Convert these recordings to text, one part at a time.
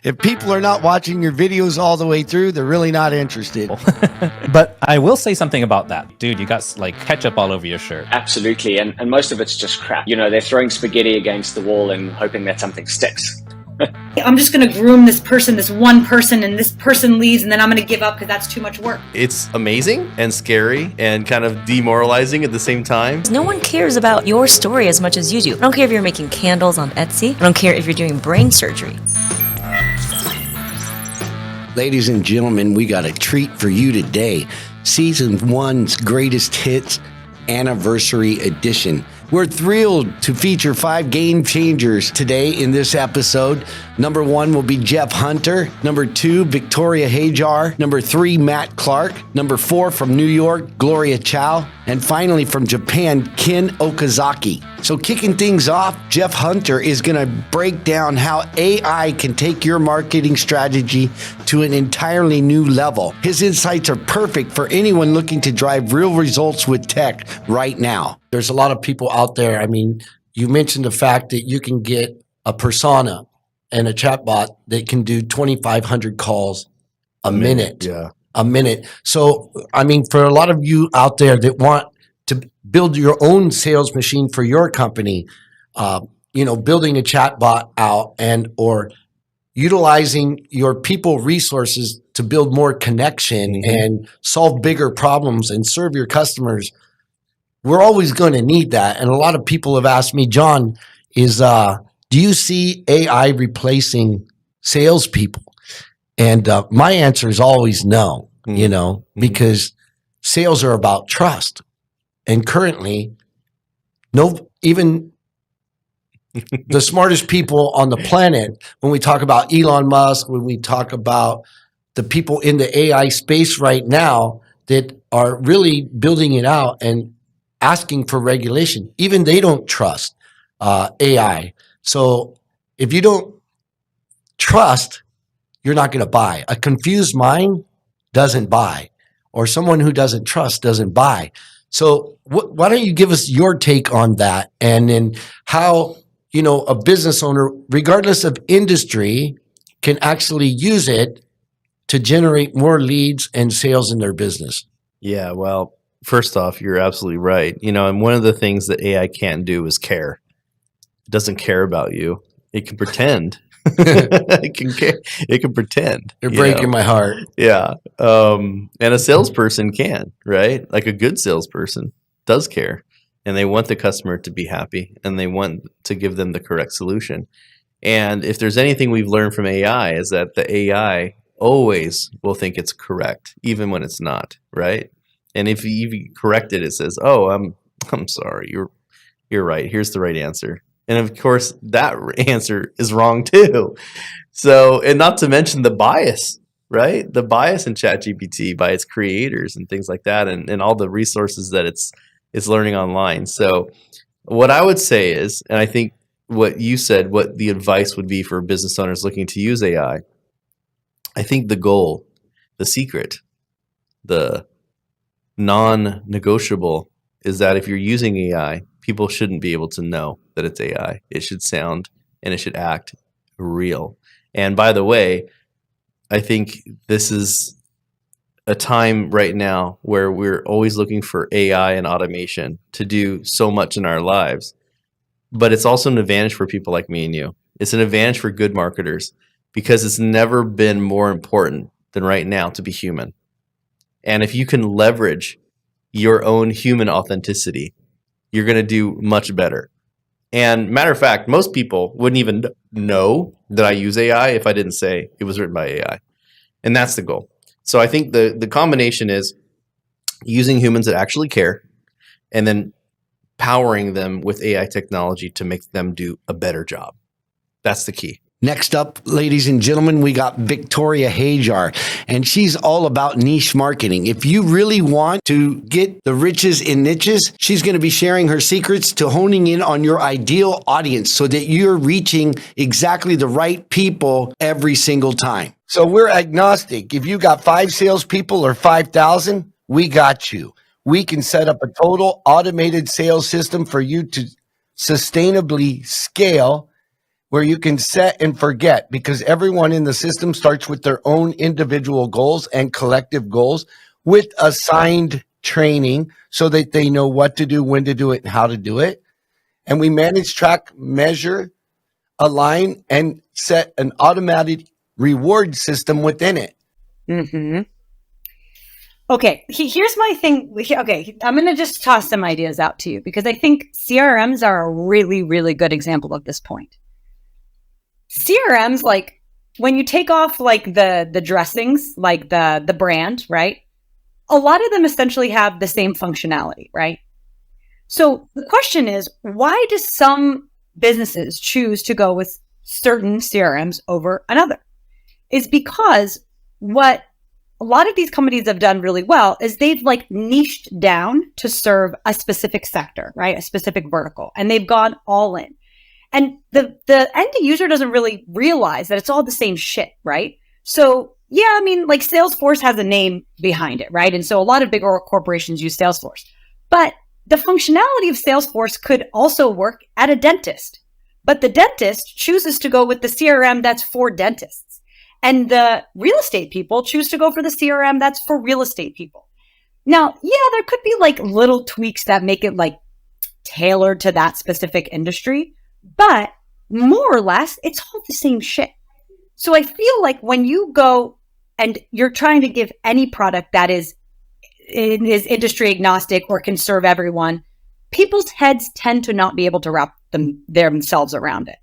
If people are not watching your videos all the way through, they're really not interested. But I will say something about that. Dude, you got like ketchup all over your shirt. Absolutely. And most of it's just crap. You know, they're throwing spaghetti against the wall and hoping that something sticks. I'm just going to groom this person, this one person, and this person leaves, and then I'm going to give up because that's too much work. It's amazing and scary and kind of demoralizing at the same time. No one cares about your story as much as you do. I don't care if you're making candles on Etsy. I don't care if you're doing brain surgery. Ladies and gentlemen, we got a treat for you today. Season 1's Greatest Hits Anniversary Edition. We're thrilled to feature 5 game changers today in this episode. Number 1 will be Jeff Hunter. Number 2, Victoria Hajjar. Number 3, Matt Clark. Number 4, from New York, Gloria Chou. And finally, from Japan, Ken Okazaki. So kicking things off, Jeff Hunter is going to break down how AI can take your marketing strategy to an entirely new level. His insights are perfect for anyone looking to drive real results with tech right now. There's a lot of people out there. I mean, you mentioned the fact that you can get a persona and a chatbot that can do 2,500 calls a minute. Yeah. A minute. So, I mean, for a lot of you out there that want to build your own sales machine for your company, building a chatbot out and or utilizing your people resources to build more connection and solve bigger problems and serve your customers, we're always going to need that. And a lot of people have asked me, John, do you see AI replacing salespeople? And my answer is always no, because sales are about trust. And currently, even the smartest people on the planet, when we talk about Elon Musk, when we talk about the people in the AI space right now that are really building it out and asking for regulation, even they don't trust AI. So if you don't trust, you're not going to buy. A confused mind doesn't buy, or someone who doesn't trust doesn't buy. So why don't you give us your take on that, and then how, a business owner, regardless of industry, can actually use it to generate more leads and sales in their business? Yeah, well, first off, you're absolutely right. And one of the things that AI can't do is care. It doesn't care about you. It can pretend. It can pretend. You're breaking my heart. Yeah. And a salesperson can, right? Like a good salesperson does care, and they want the customer to be happy, and they want to give them the correct solution. And if there's anything we've learned from AI, is that the AI always will think it's correct, even when it's not, right? And if you correct it, it says, "Oh, I'm sorry. You're right. Here's the right answer." And of course, that answer is wrong too. So, and not to mention the bias, right? The bias in ChatGPT by its creators and things like that, and all the resources that it's learning online. So, what I would say is, and I think what you said, what the advice would be for business owners looking to use AI, I think the goal, the secret, the non-negotiable is that if you're using AI, people shouldn't be able to know that it's AI. It should sound and it should act real. And by the way, I think this is a time right now where we're always looking for AI and automation to do so much in our lives. But it's also an advantage for people like me and you. It's an advantage for good marketers because it's never been more important than right now to be human. And if you can leverage your own human authenticity, you're going to do much better. And matter of fact, most people wouldn't even know that I use AI if I didn't say it was written by AI. And that's the goal. So I think the combination is using humans that actually care and then powering them with AI technology to make them do a better job. That's the key. Next up, ladies and gentlemen, we got Victoria Hajjar, and she's all about niche marketing. If you really want to get the riches in niches, she's going to be sharing her secrets to honing in on your ideal audience so that you're reaching exactly the right people every single time. So we're agnostic. If you got 5 salespeople or 5,000, we got you. We can set up a total automated sales system for you to sustainably scale where you can set and forget, because everyone in the system starts with their own individual goals and collective goals with assigned training so that they know what to do, when to do it, and how to do it. And we manage, track, measure, align, and set an automatic reward system within it. Mm-hmm. Okay, here's my thing. Okay, I'm going to just toss some ideas out to you because I think CRMs are a really, really good example of this point. CRMs, like when you take off like the dressings, like the brand, right? A lot of them essentially have the same functionality, right? So the question is, why do some businesses choose to go with certain CRMs over another? Is because what a lot of these companies have done really well is they've like niched down to serve a specific sector, right? A specific vertical, and they've gone all in. And the end user doesn't really realize that it's all the same shit, right? So yeah, I mean, like Salesforce has a name behind it, right? And so a lot of bigger corporations use Salesforce. But the functionality of Salesforce could also work at a dentist. But the dentist chooses to go with the CRM that's for dentists. And the real estate people choose to go for the CRM that's for real estate people. Now, yeah, there could be like little tweaks that make it like tailored to that specific industry, but more or less, it's all the same shit. So I feel like when you go and you're trying to give any product that is industry agnostic or can serve everyone, people's heads tend to not be able to wrap themselves around it.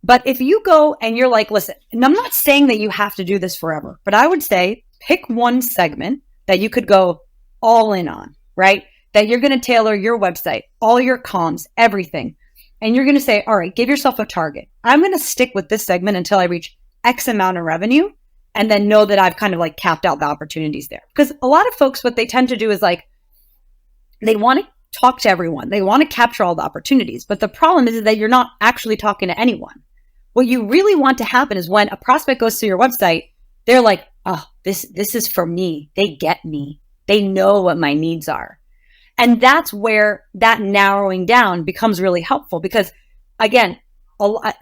But if you go and you're like, listen, and I'm not saying that you have to do this forever, but I would say pick one segment that you could go all in on, right? That you're going to tailor your website, all your comms, everything. And you're going to say, all right, give yourself a target. I'm going to stick with this segment until I reach X amount of revenue and then know that I've kind of like capped out the opportunities there. Because a lot of folks, what they tend to do is like, they want to talk to everyone. They want to capture all the opportunities. But the problem is that you're not actually talking to anyone. What you really want to happen is when a prospect goes to your website, they're like, oh, this is for me. They get me. They know what my needs are. And that's where that narrowing down becomes really helpful because, again,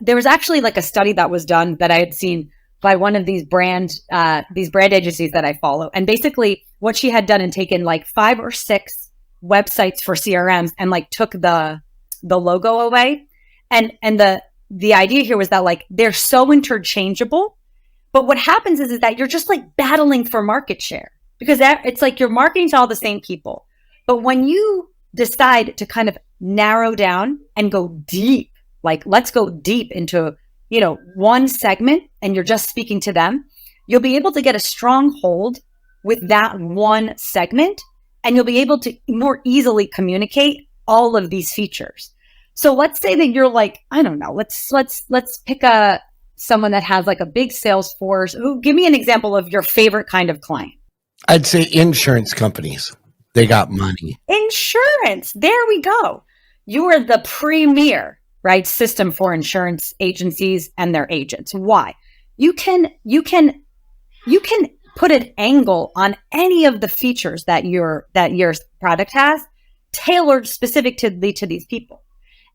there was actually like a study that was done that I had seen by one of these brand agencies that I follow. And basically what she had done and taken like 5 or 6 websites for CRMs and like took the logo away. And the idea here was that like they're so interchangeable, but what happens is that you're just like battling for market share because it's like you're marketing to all the same people. But when you decide to kind of narrow down and go deep, like let's go deep into, one segment and you're just speaking to them, you'll be able to get a strong hold with that one segment and you'll be able to more easily communicate all of these features. So let's say that you're like, I don't know, let's pick someone that has like a big sales force. Give me an example of your favorite kind of client. I'd say insurance companies. They got money. Insurance. There we go. You are the premier, right, system for insurance agencies and their agents. Why? You can put an angle on any of the features that your product has, tailored specifically to these people.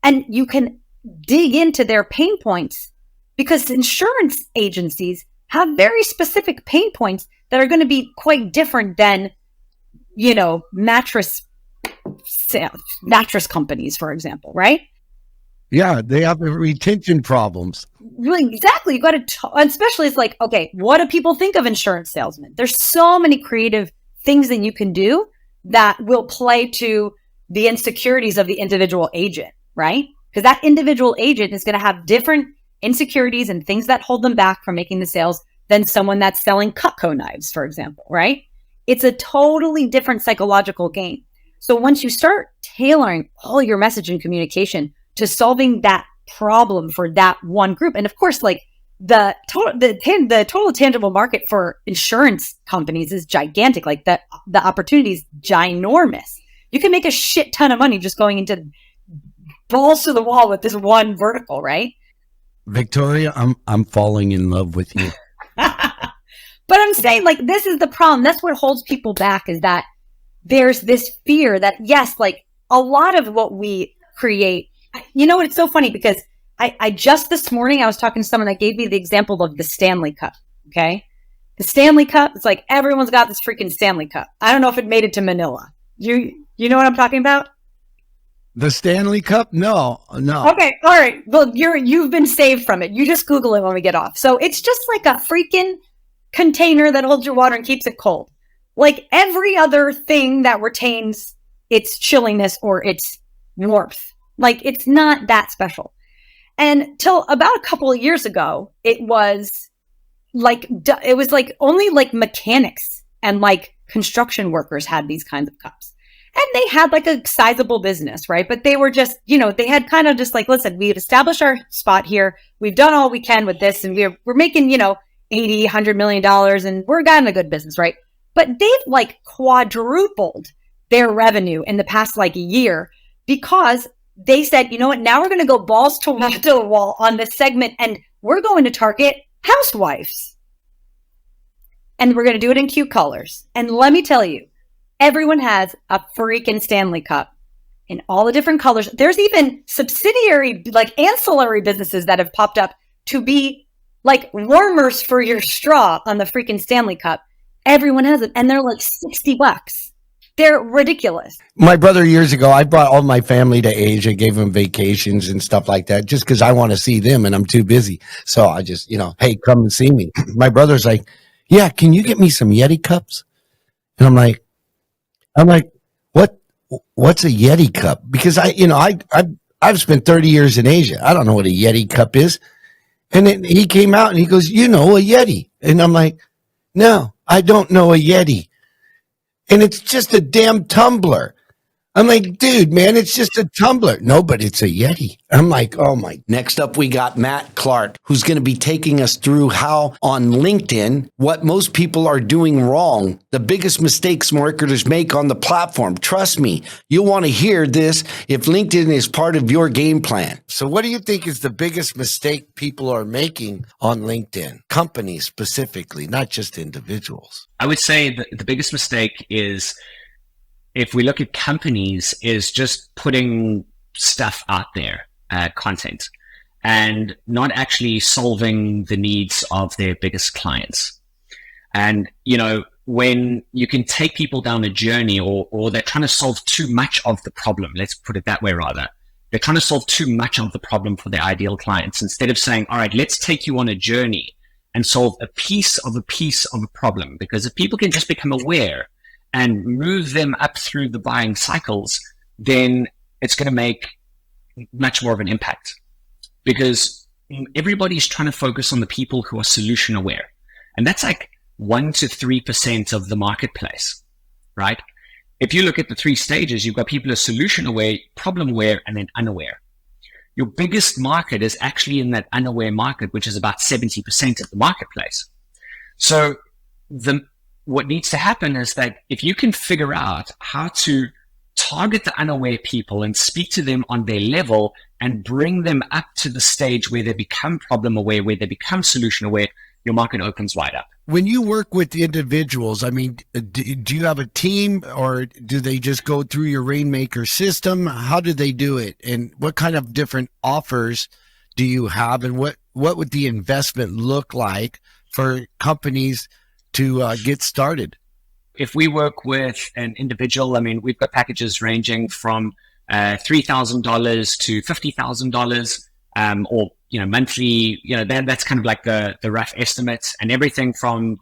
And you can dig into their pain points because insurance agencies have very specific pain points that are going to be quite different than, mattress companies, for example, right? Yeah, they have retention problems. Really, exactly. You got to, especially it's like, okay, what do people think of insurance salesmen? There's so many creative things that you can do that will play to the insecurities of the individual agent, right? Because that individual agent is going to have different insecurities and things that hold them back from making the sales than someone that's selling Cutco knives, for example, right? It's a totally different psychological game. So once you start tailoring all your message and communication to solving that problem for that one group, and of course, like the total tangible market for insurance companies is gigantic. Like the opportunity is ginormous. You can make a shit ton of money just going into balls to the wall with this one vertical, right? Victoria, I'm falling in love with you. But I'm saying, like, this is the problem. That's what holds people back, is that there's this fear that, yes, like a lot of what we create, it's so funny because I just this morning, I was talking to someone that gave me the example of the Stanley Cup. Okay. The Stanley Cup, it's like everyone's got this freaking Stanley Cup. I don't know if it made it to Manila. You know what I'm talking about? The Stanley Cup? No. Okay, all right. Well, you've been saved from it. You just Google it when we get off. So it's just like a freaking container that holds your water and keeps it cold. Like every other thing that retains its chilliness or its warmth. Like it's not that special. And till about a couple of years ago, it was like only like mechanics and like construction workers had these kinds of cups. And they had like a sizable business, right? But they were just, they had kind of just like, listen, we've established our spot here. We've done all we can with this. And we're making, $80, $100 million and we're gotten a good business, right? But they've like quadrupled their revenue in the past like year because they said, you know what, now we're going to go balls to the wall on this segment and we're going to target housewives. And we're going to do it in cute colors. And let me tell you, everyone has a freaking Stanley Cup in all the different colors. There's even subsidiary, like ancillary businesses that have popped up to be like warmers for your straw on the freaking Stanley Cup. Everyone has it. And they're like $60. They're ridiculous. My brother years ago, I brought all my family to Asia, gave them vacations and stuff like that, just because I want to see them and I'm too busy. So I just, hey, come and see me. My brother's like, yeah, can you get me some Yeti cups? And I'm like, what's a Yeti cup? Because I've spent 30 years in Asia. I don't know what a Yeti cup is. And then he came out and he goes, a Yeti. And I'm like, no, I don't know a Yeti. And it's just a damn tumbler. I'm like, dude, man, it's just a tumbler. No, but it's a Yeti. I'm like, oh my. Next up, we got Matt Clark, who's going to be taking us through how on LinkedIn, what most people are doing wrong, the biggest mistakes marketers make on the platform. Trust me, you'll want to hear this if LinkedIn is part of your game plan. So what do you think is the biggest mistake people are making on LinkedIn? Companies specifically, not just individuals. I would say that the biggest mistake is, if we look at companies, is just putting stuff out there, content, and not actually solving the needs of their biggest clients. And, when you can take people down a journey or they're trying to solve too much of the problem, let's put it that way rather. They're trying to solve too much of the problem for their ideal clients instead of saying, all right, let's take you on a journey and solve a piece of a problem. Because if people can just become aware and move them up through the buying cycles, then it's going to make much more of an impact. Because everybody's trying to focus on the people who are solution aware. And that's like 1 to 3% of the marketplace, right? If you look at the 3 stages, you've got people who are solution aware, problem aware, and then unaware. Your biggest market is actually in that unaware market, which is about 70% of the marketplace. So what needs to happen is that if you can figure out how to target the unaware people and speak to them on their level and bring them up to the stage where they become problem aware, where they become solution aware, your market opens wide up. When you work with individuals, I mean, do you have a team or do they just go through your Rainmaker system? How do they do it? And what kind of different offers do you have? And what would the investment look like for companies to get started? If we work with an individual, I mean, we've got packages ranging from $3,000 to $50,000, or monthly. That's kind of like the rough estimate, and everything from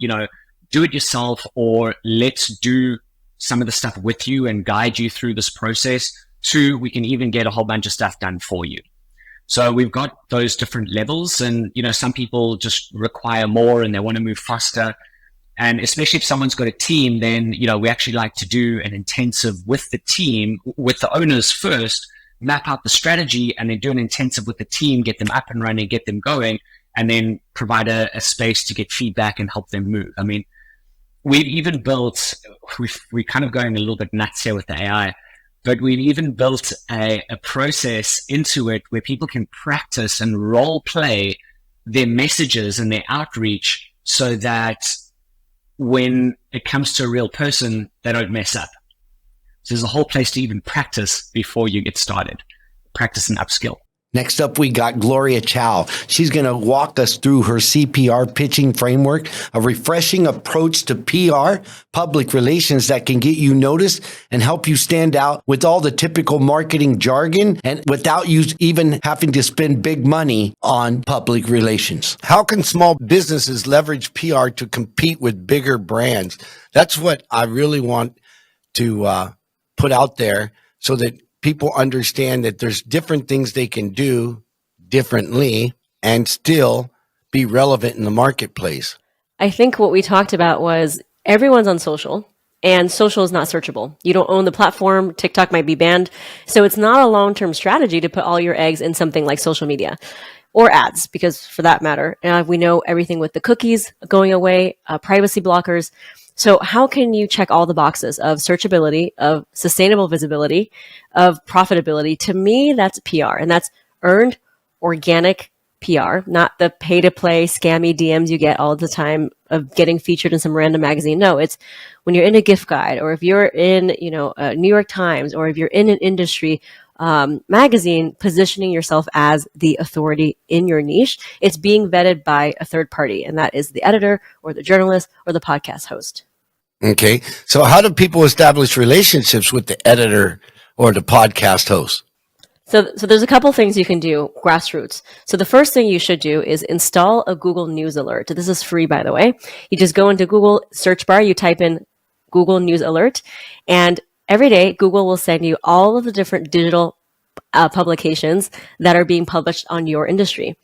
do it yourself or let's do some of the stuff with you and guide you through this process, to we can even get a whole bunch of stuff done for you. So we've got those different levels, and some people just require more and they want to move faster. And especially if someone's got a team, then, we actually like to do an intensive with the team, with the owners first, map out the strategy, and then do an intensive with the team, get them up and running, get them going, and then provide a space to get feedback and help them move. I mean, we've even built, we're kind of going a little bit nuts here with the AI, but we've even built a process into it where people can practice and role play their messages and their outreach so that when it comes to a real person, they don't mess up. So there's a whole place to even practice before you get started. Practice and upskill. Next up, we got Gloria Chou. She's going to walk us through her CPR Pitching Framework, a refreshing approach to PR, public relations that can get you noticed and help you stand out with all the typical marketing jargon and without you even having to spend big money on public relations. How can small businesses leverage PR to compete with bigger brands? That's what I really want to put out there so that people understand that there's different things they can do differently and still be relevant in the marketplace. I think what we talked about was everyone's on social, and social is not searchable. You don't own the platform. TikTok might be banned. So it's not a long-term strategy to put all your eggs in something like social media or ads, because for that matter, we know everything with the cookies going away, privacy blockers. So how can you check all the boxes of searchability, of sustainable visibility, of profitability? To me, that's PR, and that's earned organic PR, not the pay-to-play scammy DMs you get all the time of getting featured in some random magazine. No, it's when you're in a gift guide, or if you're in, New York Times, or if you're in an industry magazine, positioning yourself as the authority in your niche. It's being vetted by a third party, and that is the editor or the journalist or the podcast host. Okay. So how do people establish relationships with the editor or the podcast host? So there's a couple things you can do, grassroots. So the first thing you should do is install a Google News Alert. This is free, by the way. You just go into Google search bar, you type in Google News Alert, and every day Google will send you all of the different digital publications that are being published on your industry.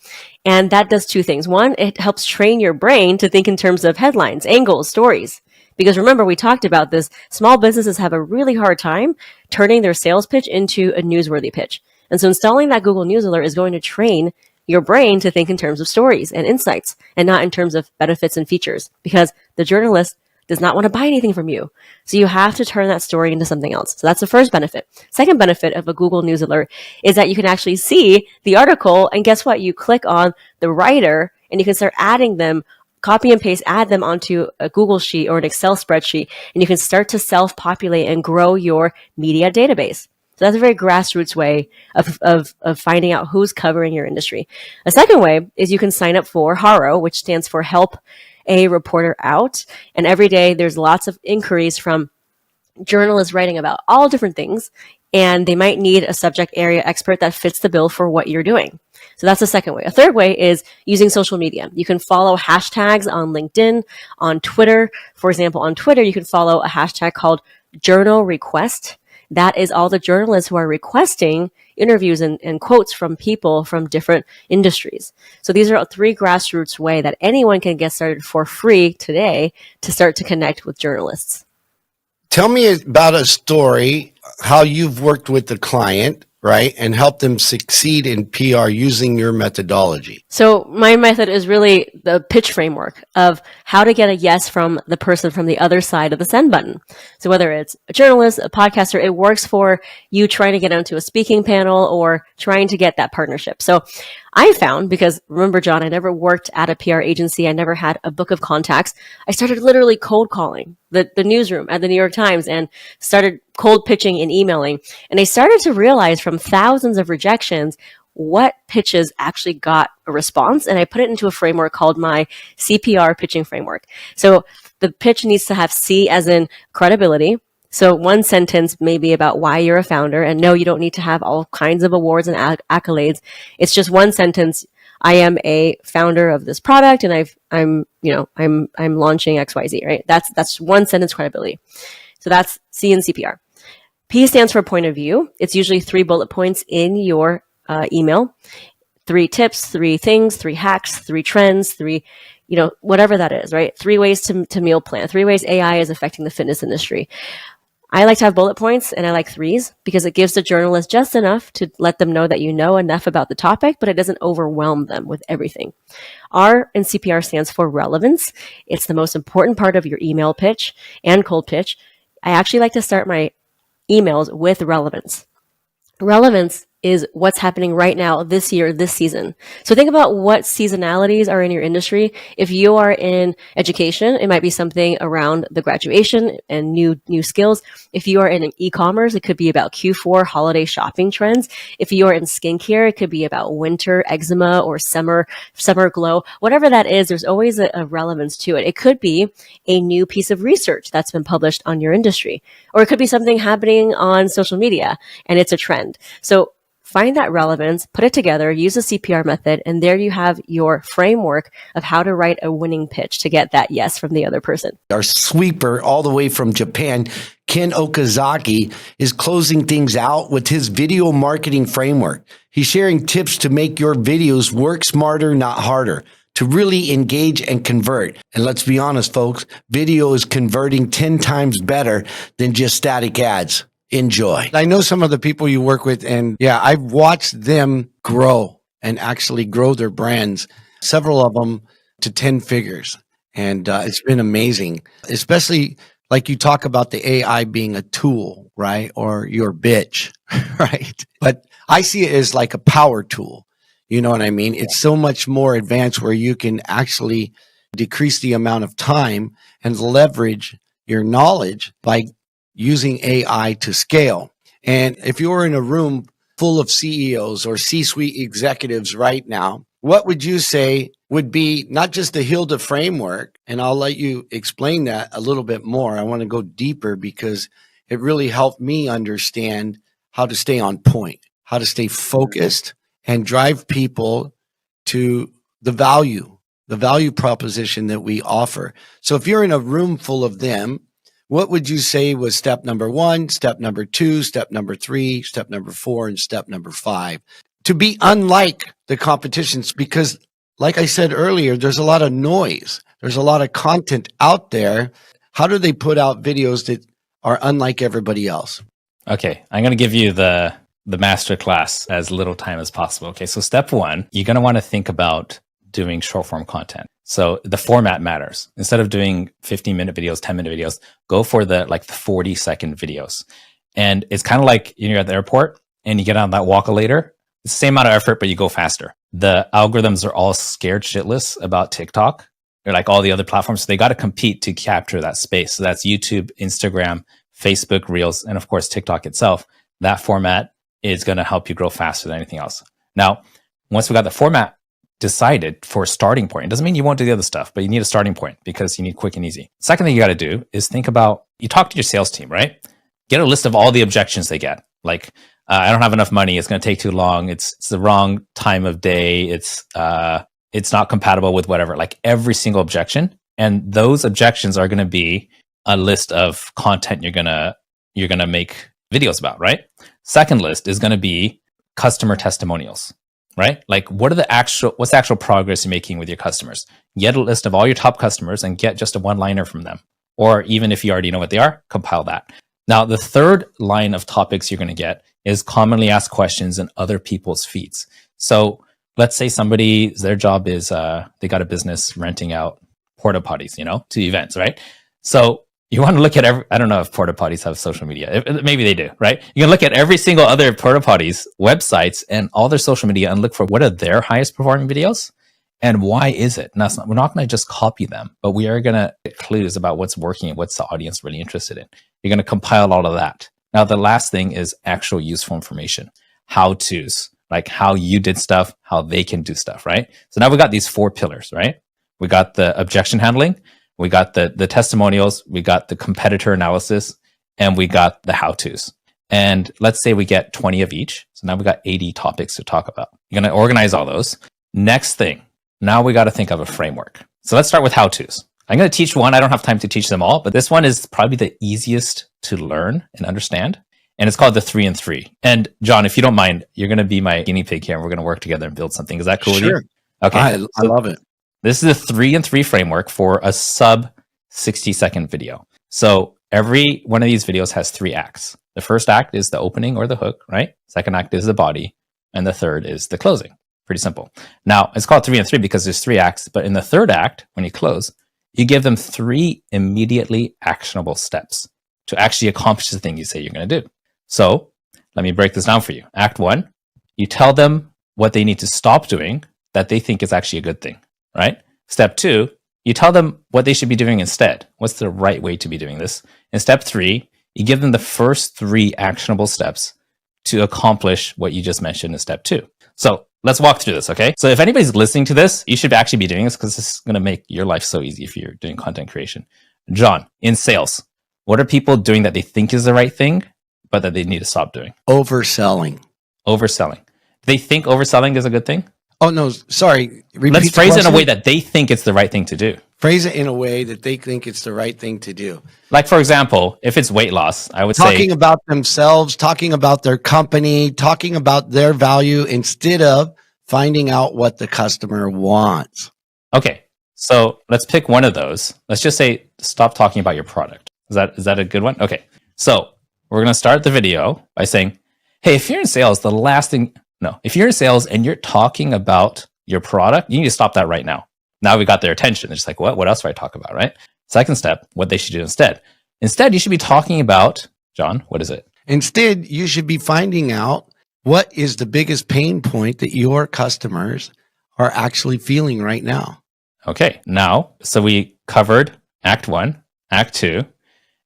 And that does two things. One, it helps train your brain to think in terms of headlines, angles, stories. Because remember, we talked about this, small businesses have a really hard time turning their sales pitch into a newsworthy pitch. And so installing that Google News Alert is going to train your brain to think in terms of stories and insights and not in terms of benefits and features, because the journalist does not want to buy anything from you. So you have to turn that story into something else. So that's the first benefit. Second benefit of a Google News Alert is that you can actually see the article, and guess what? You click on the writer and you can start adding them, copy and paste, add them onto a Google sheet or an Excel spreadsheet, and you can start to self-populate and grow your media database. So that's a very grassroots way of finding out who's covering your industry. A second way is you can sign up for HARO, which stands for Help a Reporter Out. And every day there's lots of inquiries from journalists writing about all different things, and they might need a subject area expert that fits the bill for what you're doing. So that's the second way. A third way is using social media. You can follow hashtags on LinkedIn, on Twitter. For example, on Twitter, you can follow a hashtag called Journal Request. That is all the journalists who are requesting interviews and quotes from people from different industries. So these are three grassroots ways that anyone can get started for free today to start to connect with journalists. Tell me about a story, how you've worked with the client, right, and helped them succeed in PR using your methodology. So my method is really the pitch framework of how to get a yes from the person from the other side of the send button. So whether it's a journalist, a podcaster, it works for you trying to get onto a speaking panel or trying to get that partnership. So I found, because remember, John, I never worked at a PR agency. I never had a book of contacts. I started literally cold calling the newsroom at the New York Times and started cold pitching and emailing. And I started to realize from thousands of rejections what pitches actually got a response. And I put it into a framework called my CPR Pitching Framework. So the pitch needs to have C as in credibility. So one sentence may be about why you're a founder, and no, you don't need to have all kinds of awards and accolades. It's just one sentence. I am a founder of this product, and I'm launching XYZ, right? That's one sentence credibility. So that's C in CPR. P stands for point of view. It's usually 3 bullet points in your email. 3 tips, 3 things, 3 hacks, 3 trends, 3, whatever that is, right? 3 ways to meal plan, 3 ways AI is affecting the fitness industry. I like to have bullet points, and I like 3s because it gives the journalist just enough to let them know that you know enough about the topic, but it doesn't overwhelm them with everything. R in CPR stands for relevance. It's the most important part of your email pitch and cold pitch. I actually like to start my emails with relevance. Relevance is what's happening right now, this year, this season. So think about what seasonalities are in your industry. If you are in education, it might be something around the graduation and new skills. If you are in e-commerce, it could be about Q4 holiday shopping trends. If you are in skincare, it could be about winter eczema or summer glow. Whatever that is, there's always a relevance to it. It could be a new piece of research that's been published on your industry, or it could be something happening on social media and it's a trend. So find that relevance, put it together, use the CPR method, and there you have your framework of how to write a winning pitch to get that yes from the other person. Our sweeper all the way from Japan, Ken Okazaki, is closing things out with his video marketing framework. He's sharing tips to make your videos work smarter, not harder, to really engage and convert. And let's be honest, folks, video is converting 10 times better than just static ads. Enjoy. I know some of the people you work with, and yeah, I've watched them grow and actually grow their brands, several of them to 10 figures. And it's been amazing, especially like you talk about the AI being a tool, right? Or your bitch, right? But I see it as like a power tool. You know what I mean? It's so much more advanced where you can actually decrease the amount of time and leverage your knowledge by using AI to scale. And if you're in a room full of CEOs or C-suite executives right now, what would you say would be not just the Hilda framework? And I'll let you explain that a little bit more. I want to go deeper because it really helped me understand how to stay on point, how to stay focused and drive people to the value proposition that we offer. So if you're in a room full of them, what would you say was step number 1, step number 2, step number 3, step number 4, and step number 5 to be unlike the competitions? Because like I said earlier, there's a lot of noise. There's a lot of content out there. How do they put out videos that are unlike everybody else? Okay, I'm going to give you the master class as little time as possible. Okay, so step 1, you're going to want to think about doing short form content. So the format matters. Instead of doing 15-minute videos, 10-minute videos, go for the 40-second videos. And it's kind of like you're at the airport and you get on that walk-a-later. It's the same amount of effort, but you go faster. The algorithms are all scared shitless about TikTok. They're like all the other platforms. So they got to compete to capture that space. So that's YouTube, Instagram, Facebook, Reels, and of course, TikTok itself. That format is going to help you grow faster than anything else. Now, once we got the format decided for a starting point, it doesn't mean you won't do the other stuff, but you need a starting point because you need quick and easy. Second thing you got to do is think about, you talk to your sales team, right? Get a list of all the objections they get. Like, I don't have enough money. It's going to take too long. It's the wrong time of day. It's not compatible with whatever, like every single objection. And those objections are going to be a list of content you're going to make videos about, right? Second list is going to be customer testimonials, right? Like what's the actual progress you're making with your customers? Get a list of all your top customers and get just a one-liner from them. Or even if you already know what they are, compile that. Now, the third line of topics you're going to get is commonly asked questions in other people's feeds. So let's say their job is, they got a business renting out porta potties, to events, right? So you want to look at I don't know if porta potties have social media. Maybe they do, right? You can look at every single other porta potties websites and all their social media and look for what are their highest performing videos and why is it? Now, we're not going to just copy them, but we are going to get clues about what's working and what's the audience really interested in. You're going to compile all of that. Now, the last thing is actual useful information, how-tos, like how you did stuff, how they can do stuff, right? So now we got these 4 pillars, right? We got the objection handling, we got the testimonials, we got the competitor analysis, and we got the how-tos. And let's say we get 20 of each. So now we got 80 topics to talk about. You're going to organize all those. Next thing, now we got to think of a framework. So let's start with how-tos. I'm going to teach one. I don't have time to teach them all, but this one is probably the easiest to learn and understand. And it's called the 3 and 3. And John, if you don't mind, you're going to be my guinea pig here and we're going to work together and build something. Is that cool with you? Okay. I love it. This is a 3 and 3 framework for a sub 60-second video. So every one of these videos has 3 acts. The first act is the opening or the hook, right? Second act is the body. And the third is the closing. Pretty simple. Now, it's called 3 and 3 because there's 3 acts. But in the third act, when you close, you give them 3 immediately actionable steps to actually accomplish the thing you say you're going to do. So let me break this down for you. Act 1, you tell them what they need to stop doing that they think is actually a good thing, right? Step 2, you tell them what they should be doing instead. What's the right way to be doing this? And step 3, you give them the first 3 actionable steps to accomplish what you just mentioned in step 2. So let's walk through this, okay? So if anybody's listening to this, you should actually be doing this because this is going to make your life so easy if you're doing content creation. John, in sales, what are people doing that they think is the right thing, but that they need to stop doing? Overselling. Overselling. They think overselling is a good thing? Oh, no, sorry. Repeat Let's the phrase it in a question. way that they think it's the right thing to do. Phrase it in a way that they think it's the right thing to do. Like, for example, if it's weight loss, I would Talking say, about themselves, talking about their company, talking about their value instead of finding out what the customer wants. okay, so let's pick one of those. Let's just say, stop talking about your product. Is that a good one? Okay, so we're going to start the video by saying, hey, if you're in sales, if you're in sales and you're talking about your product, you need to stop that right now. Now we got their attention. They're just like, what else do I talk about, right? Second step, what they should do instead. Instead, you should be talking about, John, what is it? Instead, you should be finding out what is the biggest pain point that your customers are actually feeling right now. Okay, now, so we covered Act 1, Act 2,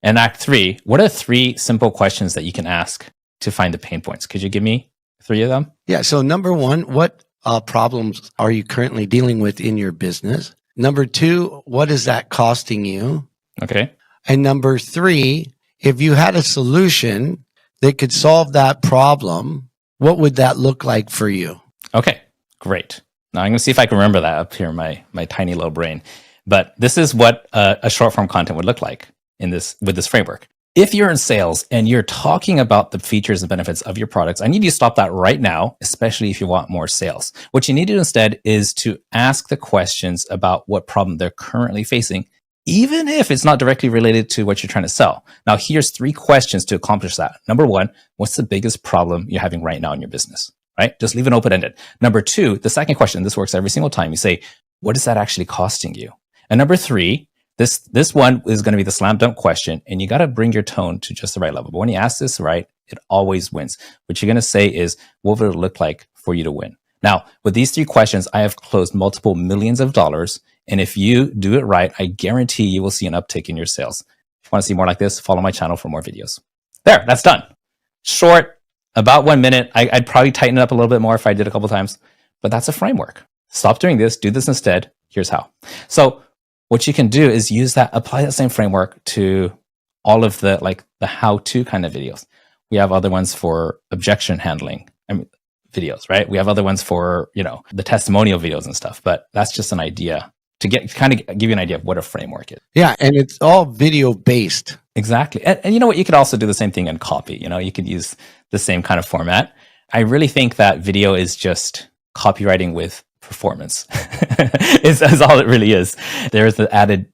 and Act 3. What are 3 simple questions that you can ask to find the pain points? Could you give me 3 of them? Yeah. So number 1, what problems are you currently dealing with in your business? Number 2, what is that costing you? Okay. And number 3, if you had a solution that could solve that problem, what would that look like for you? Okay, great. Now I'm going to see if I can remember that up here in my tiny little brain. But this is what a short form content would look like with this framework. If you're in sales and you're talking about the features and benefits of your products, I need you to stop that right now, especially if you want more sales. What you need to do instead is to ask the questions about what problem they're currently facing, even if it's not directly related to what you're trying to sell. Now, here's 3 questions to accomplish that. Number 1, what's the biggest problem you're having right now in your business, right? Just leave it open-ended. Number 2, the second question, this works every single time. You say, what is that actually costing you? And number 3, this one is going to be the slam dunk question, and you got to bring your tone to just the right level. But when you ask this right, it always wins. What you're going to say is, what would it look like for you to win? Now, with these 3 questions, I have closed multiple millions of dollars. And if you do it right, I guarantee you will see an uptick in your sales. If you want to see more like this, follow my channel for more videos. There, that's done. Short, about 1 minute. I'd probably tighten it up a little bit more if I did a couple times, but that's a framework. Stop doing this, do this instead. Here's how. So what you can do is apply that same framework to all of the how-to kind of videos. We have other ones for objection handling videos, right? We have other ones for, the testimonial videos and stuff, but that's just an idea to give you an idea of what a framework is. Yeah. And it's all video based. Exactly. And you know what? You could also do the same thing in copy. You could use the same kind of format. I really think that video is just copywriting with performance. is all it really is. There's the added,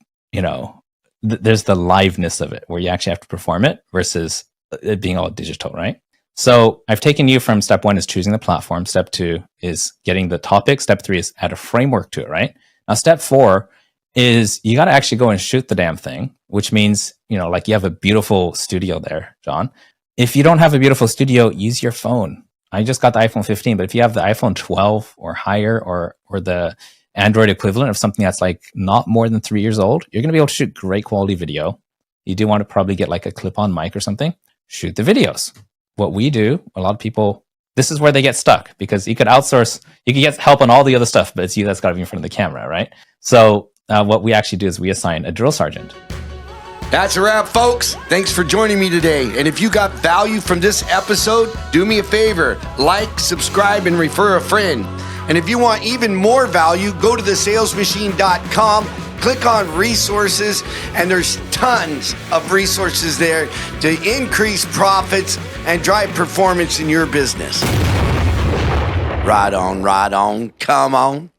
there's the liveness of it where you actually have to perform it versus it being all digital, right? So I've taken you from step 1 is choosing the platform. Step 2 is getting the topic. Step 3 is add a framework to it, right? Now, step 4 is you got to actually go and shoot the damn thing, which means, like you have a beautiful studio there, John. If you don't have a beautiful studio, use your phone. I just got the iPhone 15, but if you have the iPhone 12 or higher or the Android equivalent of something that's like not more than 3 years old, you're going to be able to shoot great quality video. You do want to probably get like a clip-on mic or something. Shoot the videos. What we do, a lot of people, this is where they get stuck because you could outsource, you could get help on all the other stuff, but it's you that's got to be in front of the camera, right? So what we actually do is we assign a drill sergeant. That's a wrap, folks. Thanks for joining me today. And if you got value from this episode, do me a favor, like, subscribe, and refer a friend. And if you want even more value, go to thesalesmachine.com, click on resources, and there's tons of resources there to increase profits and drive performance in your business. Right on, come on.